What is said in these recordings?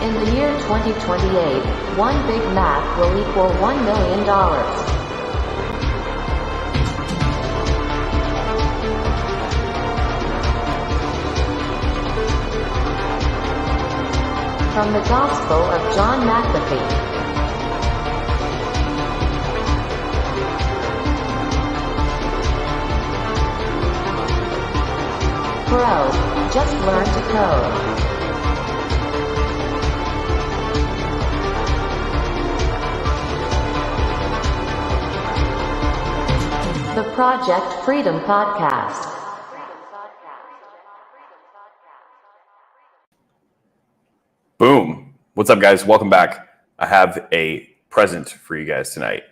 In the year 2028, one Big Mac will equal $1 million. From the Gospel of John McAfee. Bro, just learn to code. The Project Freedom Podcast. Boom. What's up, guys? Welcome back. I have a present for you guys tonight.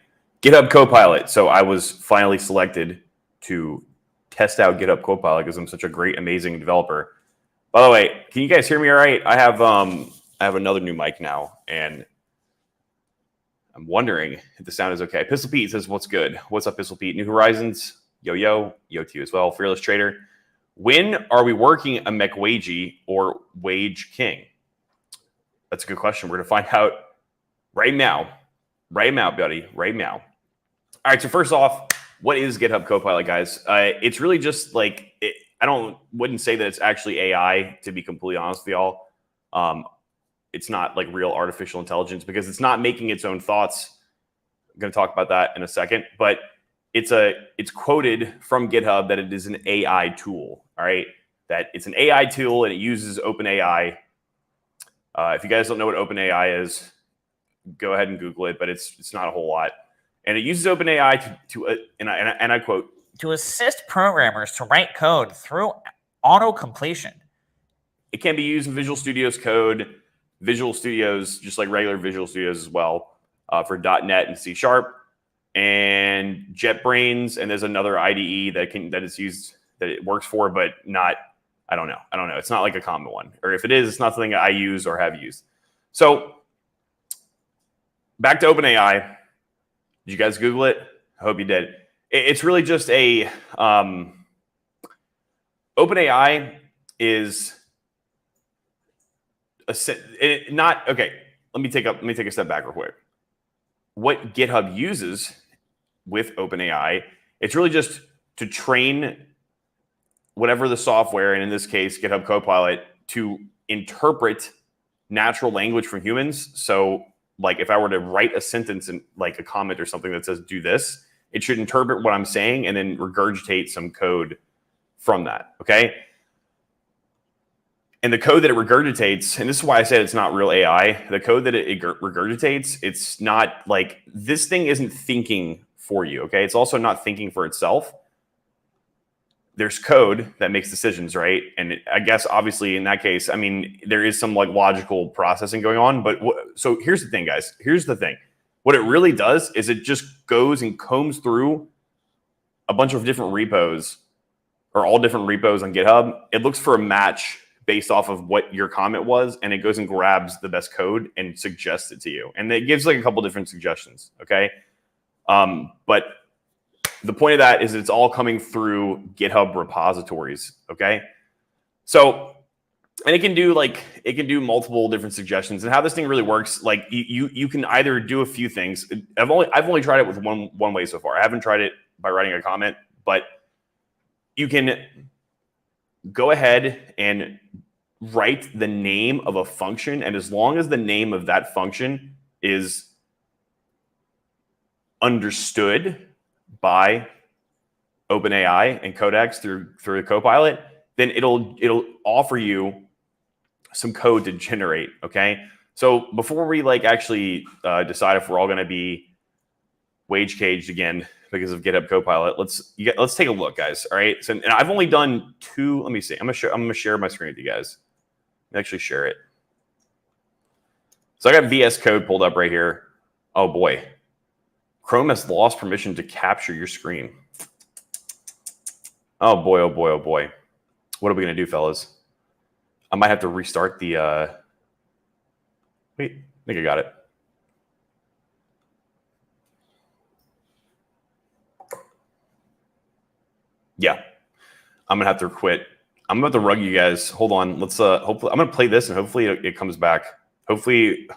GitHub CoPilot. So I was finally selected to test out GitHub CoPilot because I'm such a great, amazing developer. By the way, can you guys hear me all right? I have another new mic now, and I'm wondering if the sound is okay. Pistol Pete says, what's good? What's up, Pistol Pete? New Horizons, yo to you as well. Fearless Trader. When are we working a McWagey or Wage King? That's a good question. We're going to find out right now. Right now, buddy. Right now. All right, so first off, what is GitHub CoPilot, guys? It's really just like, wouldn't say that it's actually AI, to be completely honest with y'all. It's not like real artificial intelligence because it's not making its own thoughts. I'm going to talk about that in a second, but it's quoted from GitHub that it is an AI tool. All right, that it's an AI tool and it uses OpenAI. If you guys don't know what OpenAI is, go ahead and Google it, but it's not a whole lot. And it uses OpenAI and I quote, to assist programmers to write code through auto-completion. It can be used in Visual Studio's code, Visual Studios, just like regular Visual Studios as well, for .NET and C#, and JetBrains. And there's another IDE that it works for, but not. I don't know. It's not like a common one, or if it is, it's not something I use or have used. So back to OpenAI. Did you guys Google it? I hope you did. It's really just a OpenAI is not okay. Let me take a step back real quick. What GitHub uses with OpenAI, it's really just to train whatever the software, and in this case, GitHub Copilot, to interpret natural language from humans. So, like if I were to write a sentence in like a comment or something that says do this, it should interpret what I'm saying and then regurgitate some code from that. Okay. And the code that it regurgitates, and this is why I said it's not real AI, the code that it regurgitates, it's not like, this thing isn't thinking for you. Okay. It's also not thinking for itself. There's code that makes decisions, right? And I guess obviously in that case, I mean, there is some like logical processing going on. But so here's the thing, guys. Here's the thing. What it really does is it just goes and combs through a bunch of different repos, or all different repos on GitHub. It looks for a match based off of what your comment was, and it goes and grabs the best code and suggests it to you. And it gives like a couple different suggestions, okay? But the point of that is it's all coming through GitHub repositories, okay? So, and it can do multiple different suggestions. And how this thing really works, like you can either do a few things. I've only tried it with one way so far. I haven't tried it by writing a comment, but you can go ahead and write the name of a function, and as long as the name of that function is understood by OpenAI and Codex through the Copilot, then it'll offer you some code to generate. Okay, so before we like actually decide if we're all going to be wage caged again because of GitHub Copilot, let's take a look, guys. All right, so and I've only done two. Let me see. I'm gonna share my screen with you guys. Let me actually share it. So I got VS Code pulled up right here. Oh boy. Chrome has lost permission to capture your screen. Oh boy, oh boy, oh boy. What are we going to do, fellas? I might have to restart the... Wait, I think I got it. Yeah, I'm going to have to quit. I'm about to rug you guys. Hold on. Let's hopefully I'm going to play this and hopefully it comes back. Hopefully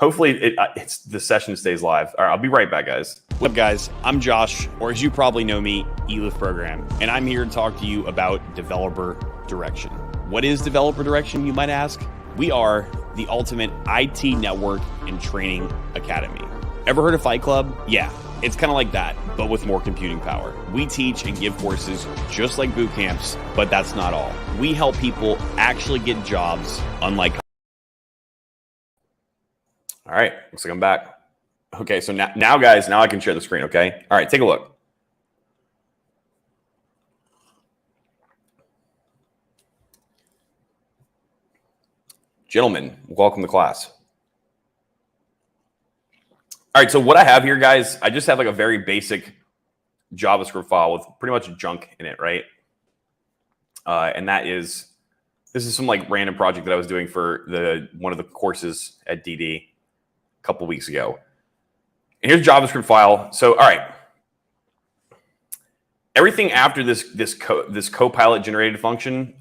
it's the session stays live. All right, I'll be right back, guys. What's up, guys? I'm Josh, or as you probably know me, eLift Program, and I'm here to talk to you about Developer Direction. What is Developer Direction, you might ask? We are the ultimate IT network and training academy. Ever heard of Fight Club? Yeah, it's kind of like that, but with more computing power. We teach and give courses just like boot camps, but that's not all. We help people actually get jobs, unlike. All right, looks like I'm back. Okay, so now guys, now I can share the screen, okay? All right, take a look. Gentlemen, welcome to class. All right, so what I have here, guys, I just have like a very basic JavaScript file with pretty much junk in it, right? And this is some like random project that I was doing for one of the courses at DD a couple weeks ago. And here's a JavaScript file. So, all right, everything after this CoPilot generated function,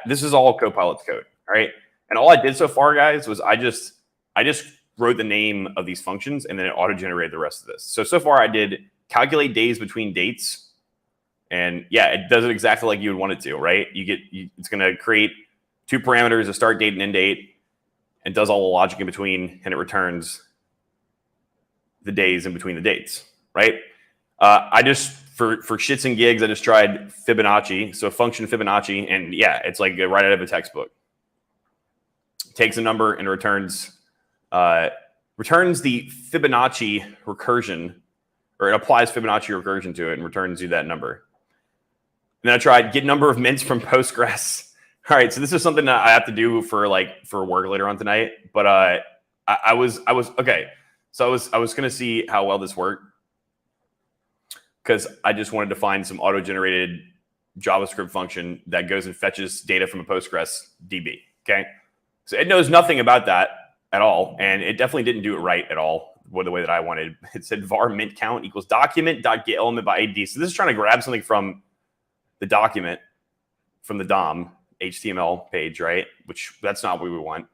this is all CoPilot's code, all right? And all I did so far, guys, was I just wrote the name of these functions and then it auto-generated the rest of this. So far I did calculate days between dates. And yeah, it does it exactly like you would want it to, right? It's going to create two parameters, a start date and end date, and does all the logic in between, and it returns the days in between the dates, right? I just, for shits and gigs, I just tried Fibonacci. So function Fibonacci, and yeah, it's like right out of a textbook. Takes a number and returns the Fibonacci recursion, or it applies Fibonacci recursion to it and returns you that number. And then I tried get number of mints from Postgres. All right, so this is something that I have to do for work later on tonight. But I was okay. So I was gonna see how well this worked, because I just wanted to find some auto-generated JavaScript function that goes and fetches data from a Postgres DB. Okay, so it knows nothing about that at all, and it definitely didn't do it right at all, the way that I wanted. It said var mint count equals document.get element by ID. So this is trying to grab something from the document, from the DOM HTML page, right? Which that's not what we want,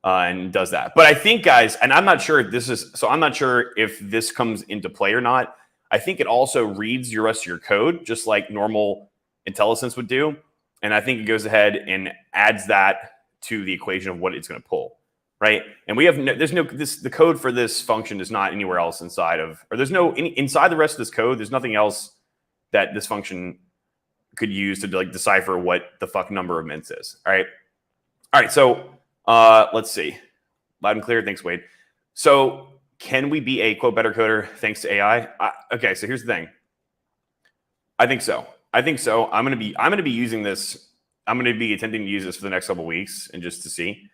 and does that. But I think, guys, and I'm not sure if this comes into play or not. I think it also reads your rest of your code just like normal IntelliSense would do, and I think it goes ahead and adds that to the equation of what it's going to pull. Right, and we have the code for this function is not anywhere else inside of, or there's inside the rest of this code. There's nothing else that this function could use to like decipher what the fuck number of mints is. All right. So let's see, loud and clear. Thanks, Wade. So can we be a quote better coder thanks to AI? Okay, so here's the thing. I think so. I'm gonna be using this. I'm gonna be attempting to use this for the next couple of weeks and just to see.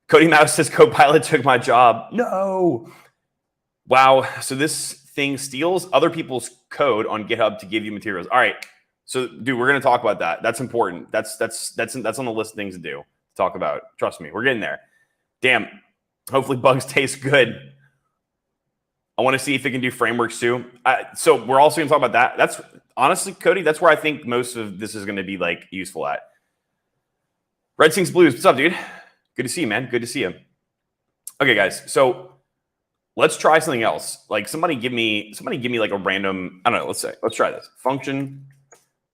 Cody Mouse says CoPilot took my job. No. Wow. So this thing steals other people's code on GitHub to give you materials. All right. So, dude, we're gonna talk about that. That's important. That's on the list of things to do. Talk about. Trust me, we're getting there. Damn. Hopefully, bugs taste good. I want to see if it can do frameworks too. So we're also gonna talk about that. That's honestly, Cody. That's where I think most of this is gonna be like useful at. Red Sings Blues. What's up, dude? Good to see you, man. Good to see you. Okay, guys. So let's try something else. Like somebody give me like a random, I don't know, let's try this. Function.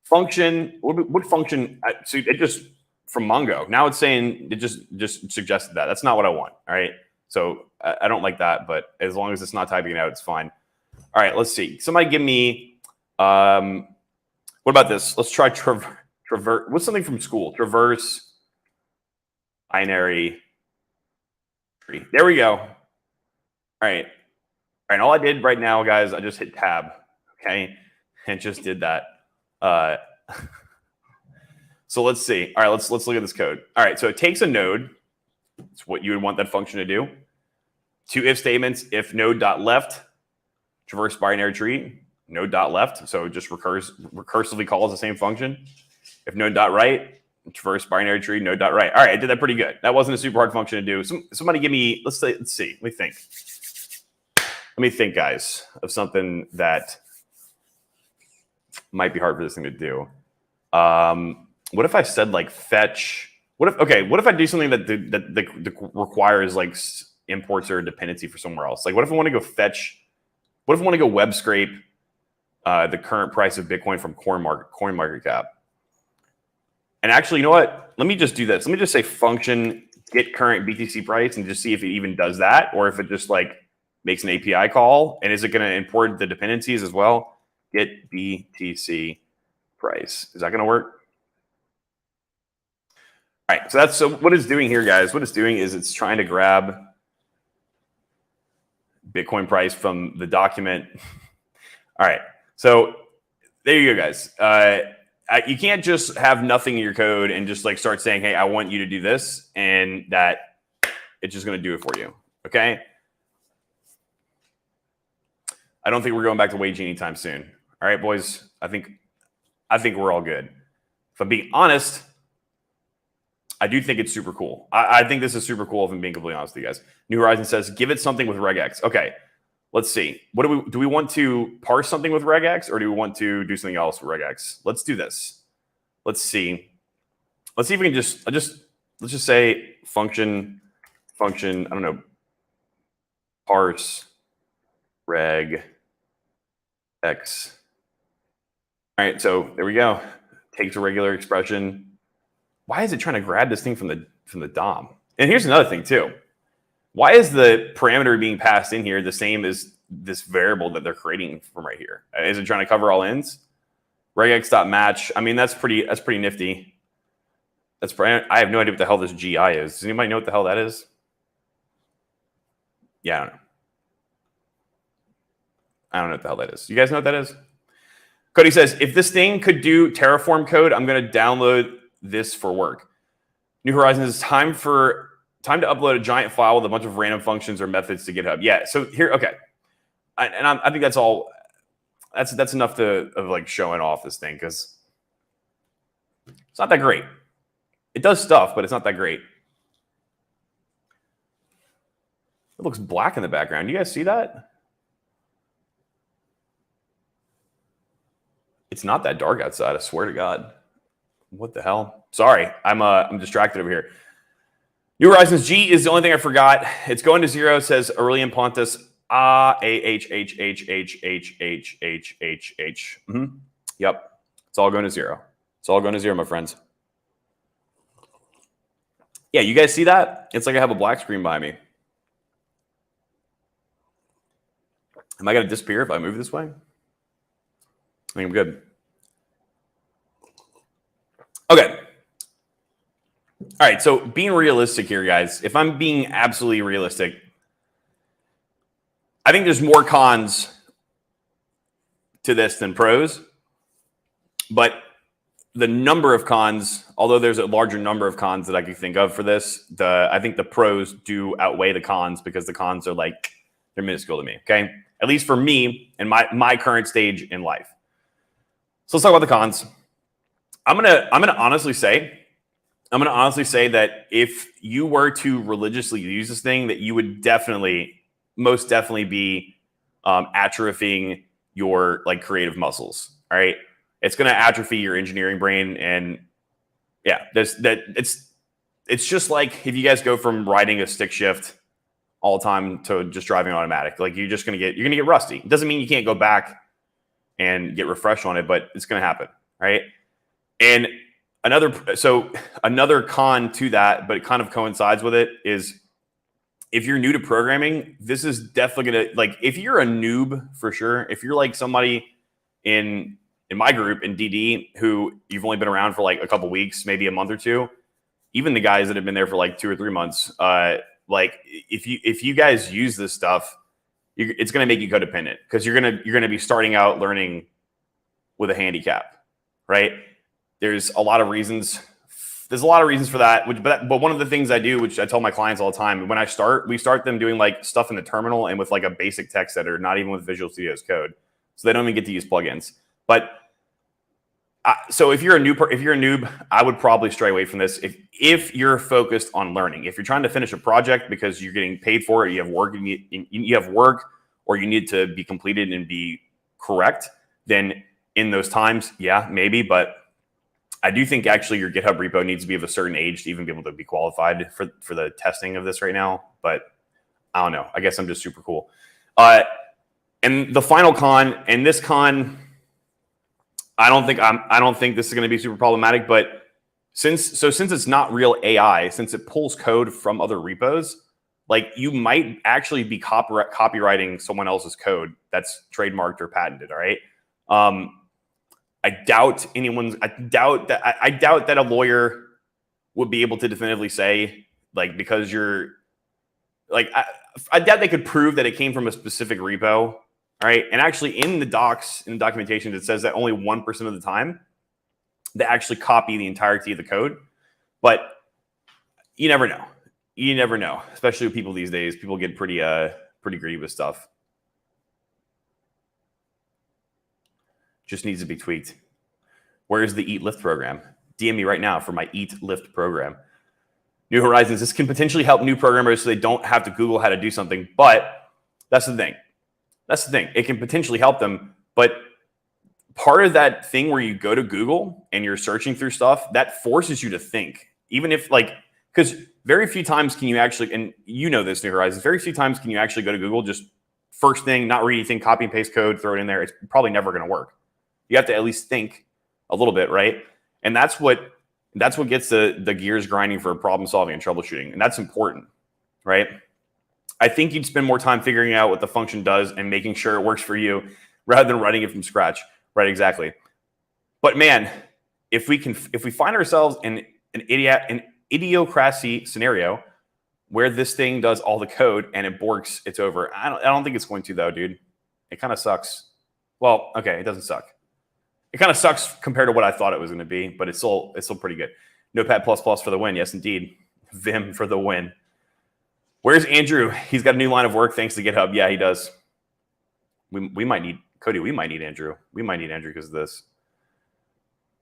What function? So it just, from Mongo. Now it's saying it just suggested that. That's not what I want. All right. So I don't like that, but as long as it's not typing it out, it's fine. All right, let's see. Somebody give me, what about this? Let's try traverse. What's something from school? Traverse binary tree. There we go. All right. All I did right now, guys, I just hit tab, okay, and just did that. So let's see. All right, let's look at this code. All right, so it takes a node. It's what you would want that function to do. Two if statements: if node.left, traverse binary tree, node.left. So it just recursively calls the same function. If node.right, traverse binary tree, node.right. All right, I did that pretty good. That wasn't a super hard function to do. Somebody give me, let's see. Let me think, guys, of something that might be hard for this thing to do. What if I said like fetch? What if I do something that requires like imports or a dependency for somewhere else? Like, what if I want to go fetch? What if I want to go web scrape the current price of Bitcoin from CoinMarketCap? And actually, you know what? Let me just do this. Let me just say function get current BTC price and just see if it even does that, or if it just like makes an API call. And is it going to import the dependencies as well? Get BTC price. Is that going to work? All right. So what it's doing here, guys. What it's doing is it's trying to grab Bitcoin price from the document. All right. So there you go, guys. You can't just have nothing in your code and just like start saying, hey, I want you to do this, and that it's just going to do it for you. Okay. I don't think we're going back to wage anytime soon. All right, boys. I think we're all good. If I'm being honest, I do think it's super cool. I think this is super cool, if I'm being completely honest with you guys. New Horizon says, give it something with regex. Okay. Let's see. What do we want to parse something with regex, or do we want to do something else with regex? Let's do this. Let's see. Let's see if we can let's just say function, I don't know, parse reg x. All right, so there we go. Takes a regular expression. Why is it trying to grab this thing from the DOM? And here's another thing too. Why is the parameter being passed in here the same as this variable that they're creating from right here? Is it trying to cover all ends? Regex.match. I mean, that's pretty nifty. I have no idea what the hell this GI is. Does anybody know what the hell that is? Yeah, I don't know. I don't know what the hell that is. You guys know what that is? Cody says, if this thing could do Terraform code, I'm going to download this for work. New Horizons, time to upload a giant file with a bunch of random functions or methods to GitHub. Yeah. So here, okay. I think that's all. That's enough of like showing off this thing, because it's not that great. It does stuff, but it's not that great. It looks black in the background. You guys see that? It's not that dark outside. I swear to God. What the hell? Sorry, I'm distracted over here. New Horizons G is the only thing I forgot. It's going to 0. It says Aurelian Pontus. A-H-H-H-H-H-H-H-H-H. Yep. It's all going to 0. It's all going to 0, my friends. Yeah, you guys see that? It's like I have a black screen behind me. Am I going to disappear if I move this way? I think I'm good. Okay. All right, so being realistic here, guys, if I'm being absolutely realistic, I think there's more cons to this than pros. But the number of cons, although there's a larger number of cons that I could think of for this, I think the pros do outweigh the cons, because the cons are like, they're minuscule to me, okay? At least for me and my current stage in life. So let's talk about the cons. I'm gonna honestly say that if you were to religiously use this thing, that you would most definitely be atrophying your like creative muscles. All right, it's going to atrophy your engineering brain, and yeah, it's just like if you guys go from riding a stick shift all the time to just driving automatic, like you're gonna get rusty. It doesn't mean you can't go back and get refreshed on it, but it's going to happen, right? And another con to that, but it kind of coincides with it, is if you're new to programming, this is definitely going to, like, if you're a noob, for sure, if you're like somebody in my group in DD who you've only been around for like a couple weeks, maybe a month or two, even the guys that have been there for like 2 or 3 months, like if you guys use this stuff, it's going to make you codependent, because you're going to be starting out learning with a handicap, right? There's a lot of reasons. There's a lot of reasons for that. But one of the things I do, which I tell my clients all the time, when we start them doing like stuff in the terminal and with like a basic text editor, not even with Visual Studio's code, so they don't even get to use plugins. But so if you're a noob, I would probably stray away from this. If you're focused on learning, if you're trying to finish a project because you're getting paid for it, you have work, or you need to be completed and be correct, then in those times, yeah, maybe. But I do think actually your GitHub repo needs to be of a certain age to even be able to be qualified for the testing of this right now. But I don't know. I guess I'm just super cool. And the final con, and this con, I don't think this is going to be super problematic. But since it's not real AI, since it pulls code from other repos, like you might actually be copywriting someone else's code that's trademarked or patented. All right. I doubt that a lawyer would be able to definitively say, like, because you're like, I doubt they could prove that it came from a specific repo. All right. And actually in the documentation, it says that only 1% of the time they actually copy the entirety of the code. But you never know. You never know, especially with people these days. People get pretty greedy with stuff. Just needs to be tweaked. Where's the Eat Lift program? DM me right now for my Eat Lift program. New Horizons. This can potentially help new programmers so they don't have to Google how to do something. But that's the thing. That's the thing. It can potentially help them. But part of that thing where you go to Google and you're searching through stuff, that forces you to think. Even if like, because very few times can you actually, and you know this, New Horizons, very few times can you actually go to Google, just first thing, not read anything, copy and paste code, throw it in there. It's probably never going to work. You have to at least think a little bit, right? And that's what gets the gears grinding for problem solving and troubleshooting. And that's important, right? I think you'd spend more time figuring out what the function does and making sure it works for you rather than writing it from scratch. Right, exactly. But man, if we find ourselves in an idiocracy scenario where this thing does all the code and it borks, it's over. I don't think it's going to though, dude. It kind of sucks. Well, okay, it doesn't suck. It kind of sucks compared to what I thought it was going to be, but it's still pretty good. Notepad++ for the win. Yes, indeed. Vim for the win. Where's Andrew? He's got a new line of work thanks to GitHub. Yeah, he does. We might need Cody. We might need Andrew. We might need Andrew because of this.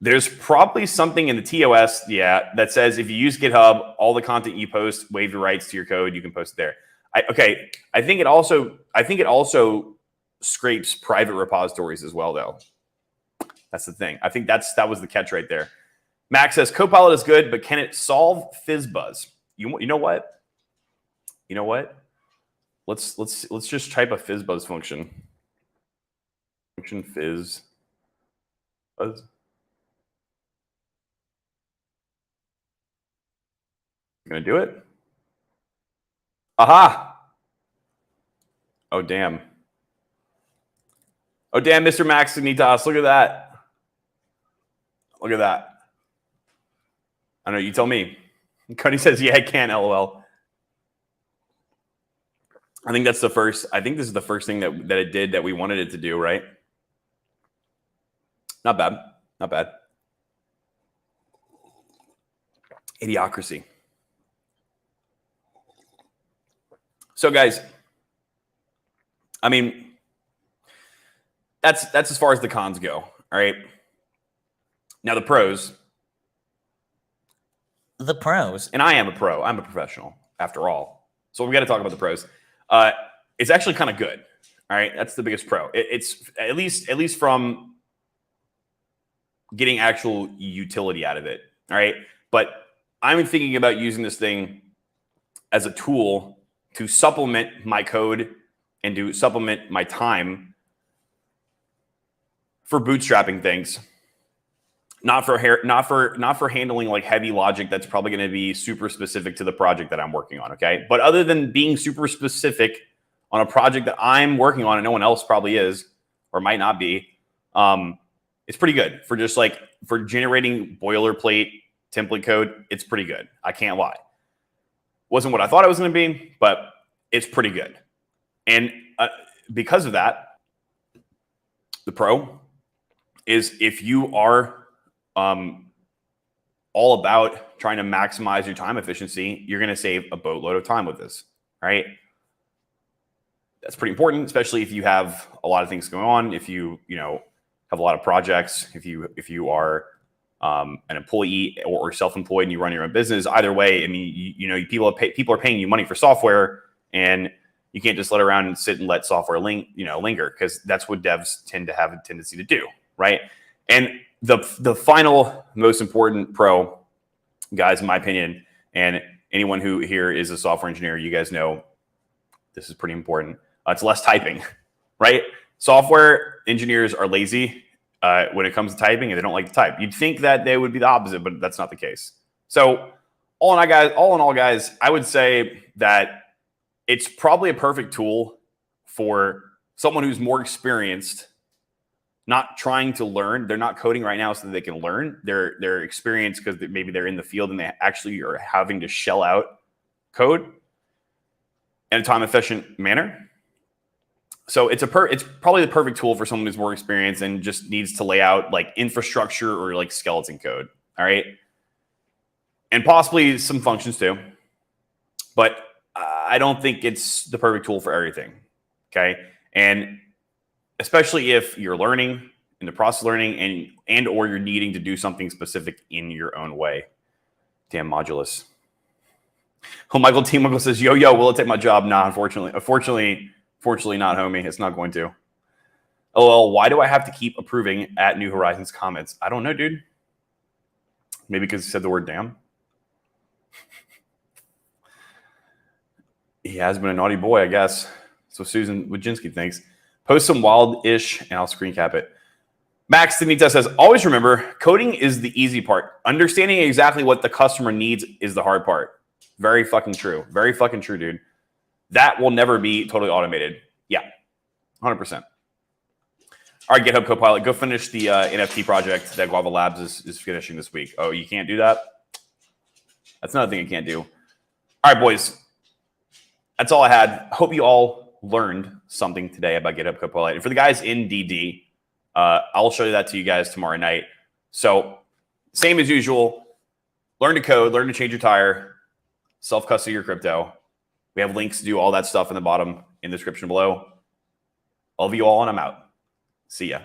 There's probably something in the TOS, yeah, that says if you use GitHub, all the content you post, waive your rights to your code, you can post it there. I think it also scrapes private repositories as well, though. That's the thing. I think that was the catch right there. Max says CoPilot is good, but can it solve FizzBuzz? You know what? You know what? Let's just type a FizzBuzz function. Function FizzBuzz. Gonna do it. Aha! Oh damn! Oh damn, Mr. Max Signitas, look at that. Look at that. I don't know, you tell me. Cody says, yeah, I can, LOL. I think this is the first thing that it did that we wanted it to do, right? Not bad. Not bad. Idiocracy. So guys, I mean, that's as far as the cons go. All right. Now the pros. The pros. And I am a pro. I'm a professional after all. So we got to talk about the pros. It's actually kind of good. All right. That's the biggest pro. It's at least from getting actual utility out of it. All right. But I'm thinking about using this thing as a tool to supplement my code and to supplement my time for bootstrapping things. Not for handling like heavy logic that's probably going to be super specific to the project that I'm working on, okay? But other than being super specific on a project that I'm working on and no one else probably is or might not be, it's pretty good for just like for generating boilerplate template code. It's pretty good. I can't lie. Wasn't what I thought it was going to be, but it's pretty good. And because of that, the pro is if you are all about trying to maximize your time efficiency, you're going to save a boatload of time with this, right? That's pretty important, especially if you have a lot of things going on. If you have a lot of projects, if you are an employee or self-employed and you run your own business, either way, I mean, people are paying you money for software, and you can't just let around and sit and let software linger, because that's what devs tend to have a tendency to do, right? And the final most important pro, guys, in my opinion, and anyone who here is a software engineer, you guys know this is pretty important. It's less typing, right? Software engineers are lazy when it comes to typing, and they don't like to type. You'd think that they would be the opposite, but that's not the case. So all in all, guys, I would say that it's probably a perfect tool for someone who's more experienced, not trying to learn. They're not coding right now so that they can learn. They're experienced because maybe they're in the field and they actually are having to shell out code in a time-efficient manner. So it's probably the perfect tool for someone who's more experienced and just needs to lay out like infrastructure or like skeleton code. All right. And possibly some functions too. But I don't think it's the perfect tool for everything. Okay. And especially if you're learning, in the process of learning, and or you're needing to do something specific in your own way. Damn modulus. Oh, Michael T. Michael says, yo, will it take my job? Nah, unfortunately. Fortunately not, homie. It's not going to. LOL, why do I have to keep approving at New Horizons comments? I don't know, dude. Maybe because he said the word damn. He has been a naughty boy, I guess. So Susan Wojcinski thinks. Post some wild-ish, and I'll screen cap it. Max Denita says, always remember, coding is the easy part. Understanding exactly what the customer needs is the hard part. Very fucking true. Very fucking true, dude. That will never be totally automated. Yeah, 100%. All right, GitHub CoPilot, go finish the NFT project that Guava Labs is finishing this week. Oh, you can't do that? That's another thing you can't do. All right, boys. That's all I had. Hope you all learned something today about GitHub CoPilot. And for the guys in DD, I'll show you that to you guys tomorrow night. So same as usual, learn to code, learn to change your tire, self-custody your crypto. We have links to do all that stuff in the bottom in the description below. Love you all, and I'm out. See ya.